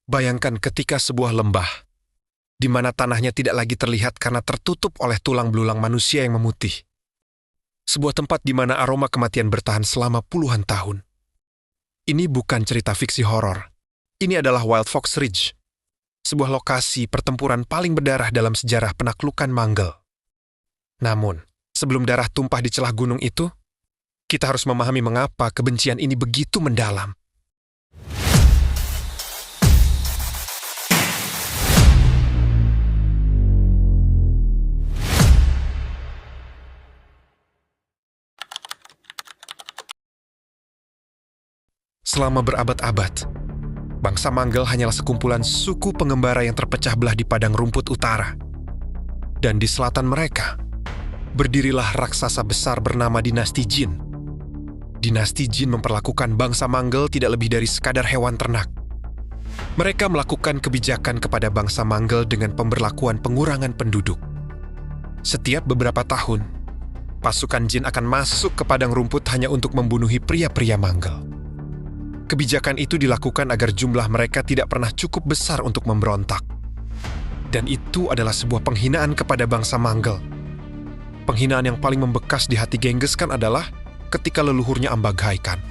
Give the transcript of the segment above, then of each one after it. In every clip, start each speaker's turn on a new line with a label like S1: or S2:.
S1: Bayangkan ketika sebuah lembah, di mana tanahnya tidak lagi terlihat karena tertutup oleh tulang belulang manusia yang memutih. Sebuah tempat di mana aroma kematian bertahan selama puluhan tahun. Ini bukan cerita fiksi horor. Ini adalah Wild Fox Ridge, sebuah lokasi pertempuran paling berdarah dalam sejarah penaklukan Mangle. Namun, sebelum darah tumpah di celah gunung itu, kita harus memahami mengapa kebencian ini begitu mendalam. Selama berabad-abad, bangsa Mangle hanyalah sekumpulan suku pengembara yang terpecah belah di padang rumput utara. Dan di selatan mereka, berdirilah raksasa besar bernama Dinasti Jin. Dinasti Jin memperlakukan bangsa Mangle tidak lebih dari sekadar hewan ternak. Mereka melakukan kebijakan kepada bangsa Mangle dengan pemberlakuan pengurangan penduduk. Setiap beberapa tahun, pasukan Jin akan masuk ke padang rumput hanya untuk membunuhi pria-pria Mangle. Kebijakan itu dilakukan agar jumlah mereka tidak pernah cukup besar untuk memberontak. Dan itu adalah sebuah penghinaan kepada bangsa Mangle. Penghinaan yang paling membekas di hati Genghis Khan adalah ketika leluhurnya Ambaghay Khan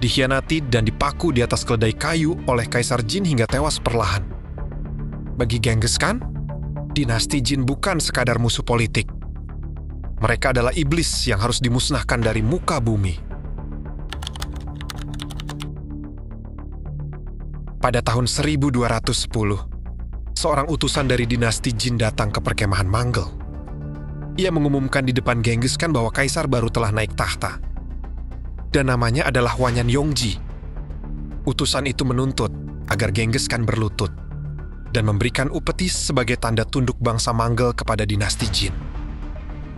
S1: dikhianati dan dipaku di atas keledai kayu oleh Kaisar Jin hingga tewas perlahan. Bagi Genghis Khan, Dinasti Jin bukan sekadar musuh politik. Mereka adalah iblis yang harus dimusnahkan dari muka bumi. Pada tahun 1210, seorang utusan dari dinasti Jin datang ke perkemahan Mangle. Ia mengumumkan di depan Genghis Khan bahwa kaisar baru telah naik tahta. Dan namanya adalah Wanyan Yongji. Utusan itu menuntut agar Genghis Khan berlutut dan memberikan upeti sebagai tanda tunduk bangsa Mangle kepada dinasti Jin.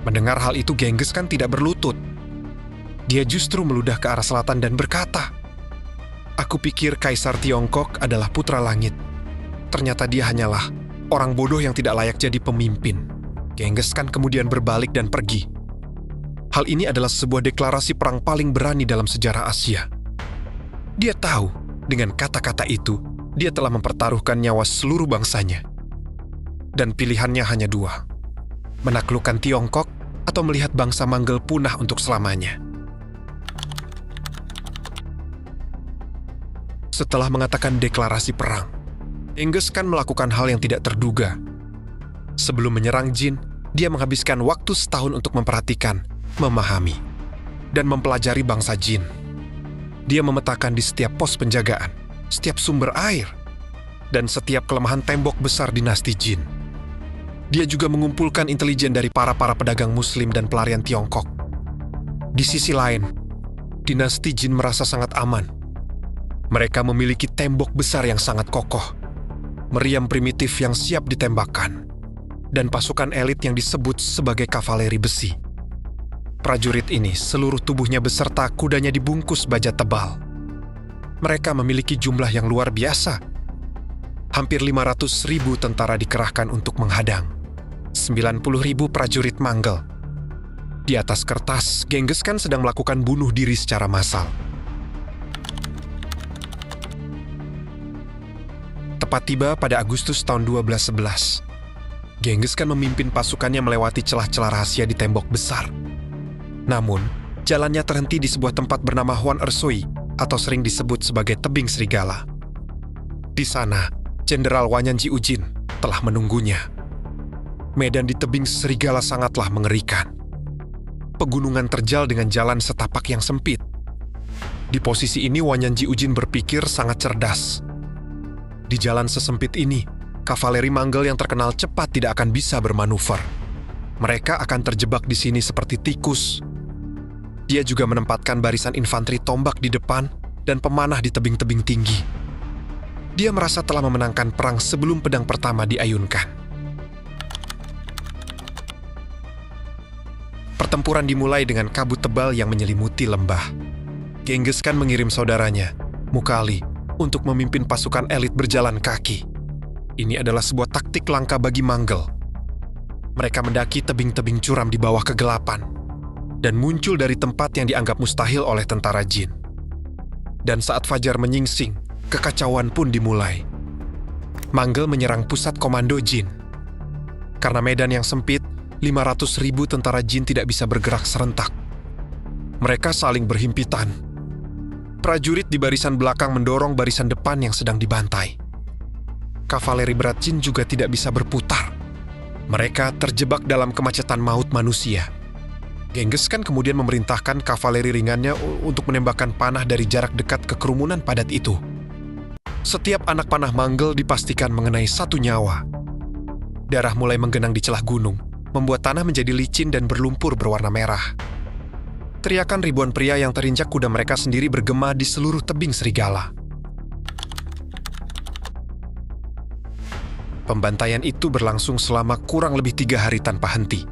S1: Mendengar hal itu, Genghis Khan tidak berlutut. Dia justru meludah ke arah selatan dan berkata, "Aku pikir Kaisar Tiongkok adalah putra langit. Ternyata dia hanyalah orang bodoh yang tidak layak jadi pemimpin." Genghis Khan kemudian berbalik dan pergi. Hal ini adalah sebuah deklarasi perang paling berani dalam sejarah Asia. Dia tahu, dengan kata-kata itu, dia telah mempertaruhkan nyawa seluruh bangsanya. Dan pilihannya hanya dua: menaklukkan Tiongkok atau melihat bangsa Mangle punah untuk selamanya. Setelah mengatakan deklarasi perang, Genghis Khan melakukan hal yang tidak terduga. Sebelum menyerang Jin, dia menghabiskan waktu setahun untuk memperhatikan, memahami, dan mempelajari bangsa Jin. Dia memetakan di setiap pos penjagaan, setiap sumber air, dan setiap kelemahan tembok besar dinasti Jin. Dia juga mengumpulkan intelijen dari para pedagang Muslim dan pelarian Tiongkok. Di sisi lain, dinasti Jin merasa sangat aman. Mereka memiliki tembok besar yang sangat kokoh, meriam primitif yang siap ditembakkan, dan pasukan elit yang disebut sebagai kavaleri besi. Prajurit ini seluruh tubuhnya beserta kudanya dibungkus baja tebal. Mereka memiliki jumlah yang luar biasa. Hampir 500.000 tentara dikerahkan untuk menghadang 90.000 prajurit Mangle. Di atas kertas, Genghis Khan sedang melakukan bunuh diri secara massal. Tepat tiba pada Agustus tahun 1211, Genghis Khan memimpin pasukannya melewati celah-celah rahasia di tembok besar. Namun, jalannya terhenti di sebuah tempat bernama Huan Ersui, atau sering disebut sebagai Tebing Serigala. Di sana, Jenderal Wanyan Jiujin telah menunggunya. Medan di Tebing Serigala sangatlah mengerikan. Pegunungan terjal dengan jalan setapak yang sempit. Di posisi ini, Wanyan Jiujin berpikir sangat cerdas. Di jalan sesempit ini, kavaleri Mangle yang terkenal cepat tidak akan bisa bermanuver. Mereka akan terjebak di sini seperti tikus. Dia juga menempatkan barisan infanteri tombak di depan dan pemanah di tebing-tebing tinggi. Dia merasa telah memenangkan perang sebelum pedang pertama diayunkan. Pertempuran dimulai dengan kabut tebal yang menyelimuti lembah. Genghis Khan mengirim saudaranya, Mughali, untuk memimpin pasukan elit berjalan kaki. Ini adalah sebuah taktik langka bagi Mangle. Mereka mendaki tebing-tebing curam di bawah kegelapan dan muncul dari tempat yang dianggap mustahil oleh tentara Jin. Dan saat fajar menyingsing, kekacauan pun dimulai. Manggel menyerang pusat komando Jin. Karena medan yang sempit, 500.000 tentara Jin tidak bisa bergerak serentak. Mereka saling berhimpitan. Prajurit di barisan belakang mendorong barisan depan yang sedang dibantai. Kavaleri berat Jin juga tidak bisa berputar. Mereka terjebak dalam kemacetan maut manusia. Genghis Khan kemudian memerintahkan kavaleri ringannya untuk menembakkan panah dari jarak dekat ke kerumunan padat itu. Setiap anak panah Manggel dipastikan mengenai satu nyawa. Darah mulai menggenang di celah gunung, membuat tanah menjadi licin dan berlumpur berwarna merah. Teriakan ribuan pria yang terinjak kuda mereka sendiri bergema di seluruh tebing serigala. Pembantaian itu berlangsung selama kurang lebih 3 hari tanpa henti.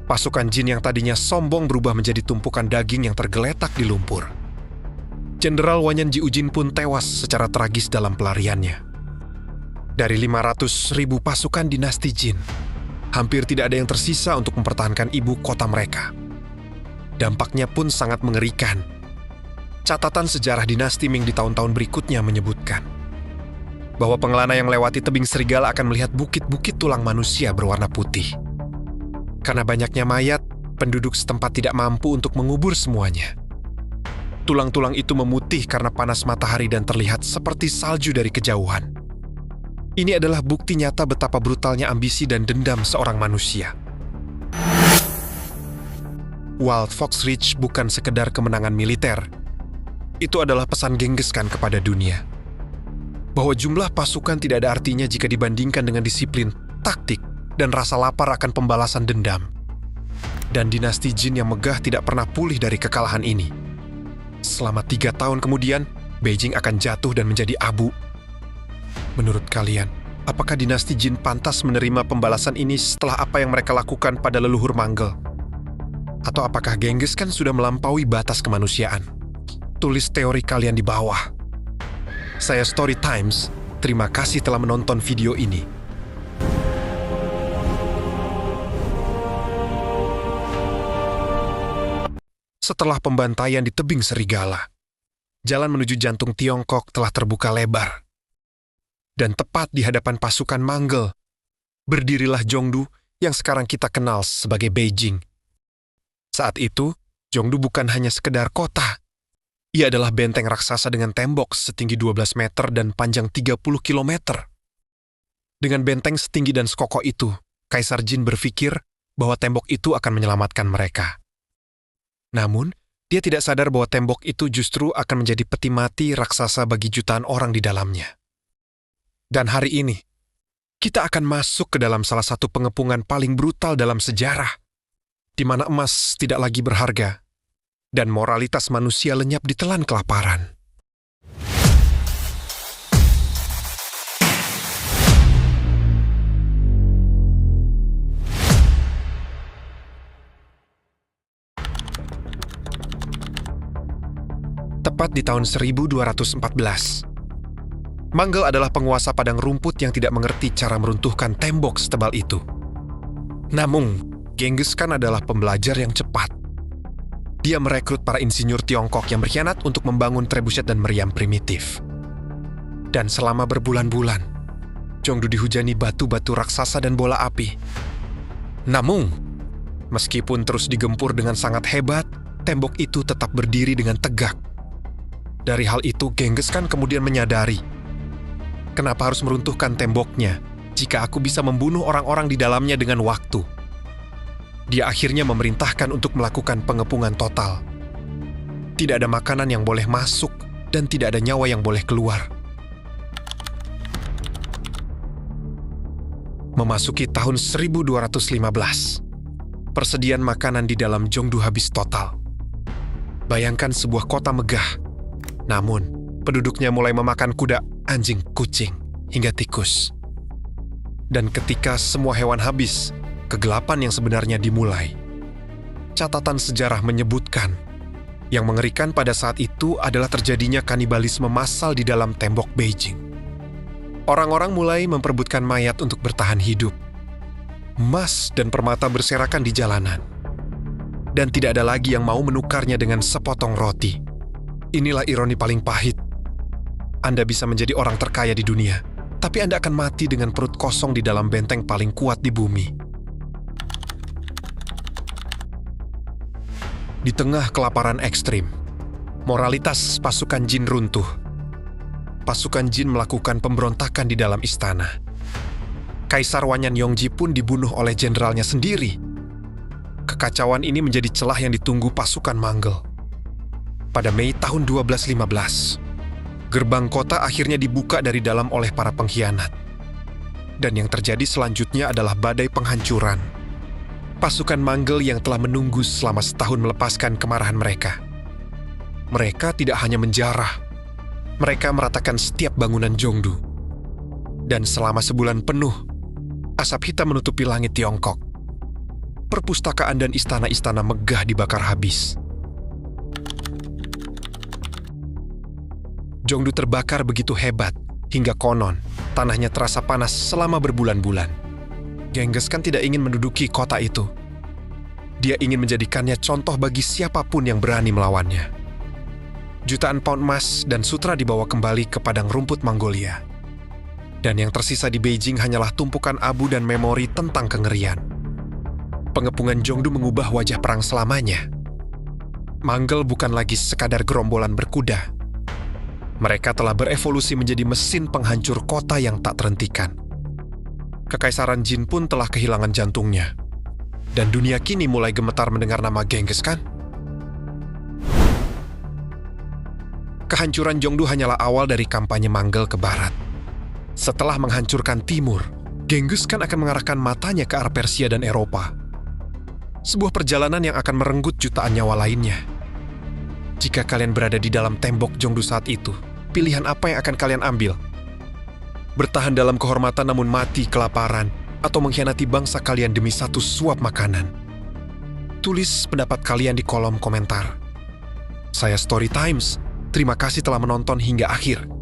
S1: Pasukan Jin yang tadinya sombong berubah menjadi tumpukan daging yang tergeletak di lumpur. Jenderal Wanyan Jiujin pun tewas secara tragis dalam pelariannya. Dari 500.000 pasukan dinasti Jin, hampir tidak ada yang tersisa untuk mempertahankan ibu kota mereka. Dampaknya pun sangat mengerikan. Catatan sejarah dinasti Ming di tahun-tahun berikutnya menyebutkan bahwa pengelana yang melewati tebing serigala akan melihat bukit-bukit tulang manusia berwarna putih. Karena banyaknya mayat, penduduk setempat tidak mampu untuk mengubur semuanya. Tulang-tulang itu memutih karena panas matahari dan terlihat seperti salju dari kejauhan. Ini adalah bukti nyata betapa brutalnya ambisi dan dendam seorang manusia. Wild Fox Ridge bukan sekedar kemenangan militer. Itu adalah pesan Genghis Khan kepada dunia. Bahwa jumlah pasukan tidak ada artinya jika dibandingkan dengan disiplin, taktik, dan rasa lapar akan pembalasan dendam. Dan dinasti Jin yang megah tidak pernah pulih dari kekalahan ini. Selama 3 tahun kemudian, Beijing akan jatuh dan menjadi abu. Menurut kalian, apakah dinasti Jin pantas menerima pembalasan ini setelah apa yang mereka lakukan pada leluhur Manggel? Atau apakah Genghis Khan sudah melampaui batas kemanusiaan? Tulis teori kalian di bawah. Saya Story Times, terima kasih telah menonton video ini. Setelah pembantaian di tebing serigala, jalan menuju jantung Tiongkok telah terbuka lebar. Dan tepat di hadapan pasukan Manggel, berdirilah Zhongdu yang sekarang kita kenal sebagai Beijing. Saat itu, Zhongdu bukan hanya sekedar kota. Ia adalah benteng raksasa dengan tembok setinggi 12 meter dan panjang 30 kilometer. Dengan benteng setinggi dan sekokoh itu, Kaisar Jin berpikir bahwa tembok itu akan menyelamatkan mereka. Namun, dia tidak sadar bahwa tembok itu justru akan menjadi peti mati raksasa bagi jutaan orang di dalamnya. Dan hari ini, kita akan masuk ke dalam salah satu pengepungan paling brutal dalam sejarah, di mana emas tidak lagi berharga, dan moralitas manusia lenyap ditelan kelaparan. Tepat di tahun 1214. Manggel adalah penguasa padang rumput yang tidak mengerti cara meruntuhkan tembok setebal itu. Namun, Genghis Khan adalah pembelajar yang cepat. Dia merekrut para insinyur Tiongkok yang berkhianat untuk membangun trebuchet dan meriam primitif. Dan selama berbulan-bulan, Zhongdu dihujani batu-batu raksasa dan bola api. Namun, meskipun terus digempur dengan sangat hebat, tembok itu tetap berdiri dengan tegak. Dari hal itu, Genghis Khan kemudian menyadari, kenapa harus meruntuhkan temboknya jika aku bisa membunuh orang-orang di dalamnya dengan waktu? Dia akhirnya memerintahkan untuk melakukan pengepungan total. Tidak ada makanan yang boleh masuk dan tidak ada nyawa yang boleh keluar. Memasuki tahun 1215, persediaan makanan di dalam Zhongdu habis total. Bayangkan sebuah kota megah, namun penduduknya mulai memakan kuda, anjing, kucing, hingga tikus. Dan ketika semua hewan habis, kegelapan yang sebenarnya dimulai. Catatan sejarah menyebutkan, yang mengerikan pada saat itu adalah terjadinya kanibalisme massal di dalam tembok Beijing. Orang-orang mulai memperebutkan mayat untuk bertahan hidup. Emas dan permata berserakan di jalanan. Dan tidak ada lagi yang mau menukarnya dengan sepotong roti. Inilah ironi paling pahit. Anda bisa menjadi orang terkaya di dunia, tapi Anda akan mati dengan perut kosong di dalam benteng paling kuat di bumi. Di tengah kelaparan ekstrim, moralitas pasukan jin runtuh. Pasukan jin melakukan pemberontakan di dalam istana. Kaisar Wanyan Yongji pun dibunuh oleh jenderalnya sendiri. Kekacauan ini menjadi celah yang ditunggu pasukan Manggel. Pada Mei tahun 1215, gerbang kota akhirnya dibuka dari dalam oleh para pengkhianat. Dan yang terjadi selanjutnya adalah badai penghancuran. Pasukan Manggel yang telah menunggu selama setahun melepaskan kemarahan mereka. Mereka tidak hanya menjarah, mereka meratakan setiap bangunan Jongdu. Dan selama sebulan penuh, asap hitam menutupi langit Tiongkok. Perpustakaan dan istana-istana megah dibakar habis. Jongdu terbakar begitu hebat, hingga konon tanahnya terasa panas selama berbulan-bulan. Genghis Khan tidak ingin menduduki kota itu. Dia ingin menjadikannya contoh bagi siapapun yang berani melawannya. Jutaan pound emas dan sutra dibawa kembali ke padang rumput Mongolia. Dan yang tersisa di Beijing hanyalah tumpukan abu dan memori tentang kengerian. Pengepungan Jongdu mengubah wajah perang selamanya. Manggel bukan lagi sekadar gerombolan berkuda. Mereka telah berevolusi menjadi mesin penghancur kota yang tak terhentikan. Kekaisaran Jin pun telah kehilangan jantungnya. Dan dunia kini mulai gemetar mendengar nama Genghis Khan. Kehancuran Jongdu hanyalah awal dari kampanye Manggel ke barat. Setelah menghancurkan timur, Genghis Khan akan mengarahkan matanya ke arah Persia dan Eropa. Sebuah perjalanan yang akan merenggut jutaan nyawa lainnya. Jika kalian berada di dalam tembok Jongdu saat itu, pilihan apa yang akan kalian ambil? Bertahan dalam kehormatan namun mati kelaparan, atau mengkhianati bangsa kalian demi satu suap makanan? Tulis pendapat kalian di kolom komentar. Saya Story Times, terima kasih telah menonton hingga akhir.